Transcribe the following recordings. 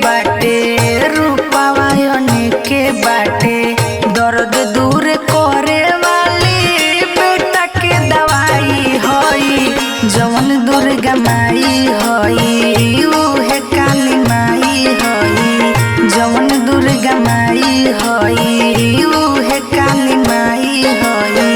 बाटे रूपावा के बाटे दर्द दूर करे वाली बेटा के दवाई होई जवन दुर्गा माई होई उहे काली माई होई जवन दुर्गा माई होई उहे काली माई होई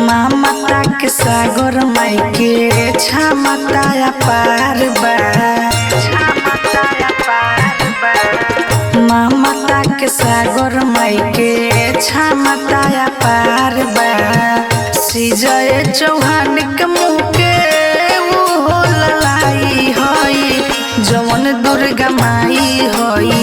माता के सागर माई के क्षमता पार बा माता के सागर माई के क्षमता पार बा सिजय चौहान के मुँह के वो ललाई होई जवन दुर्गा माई होई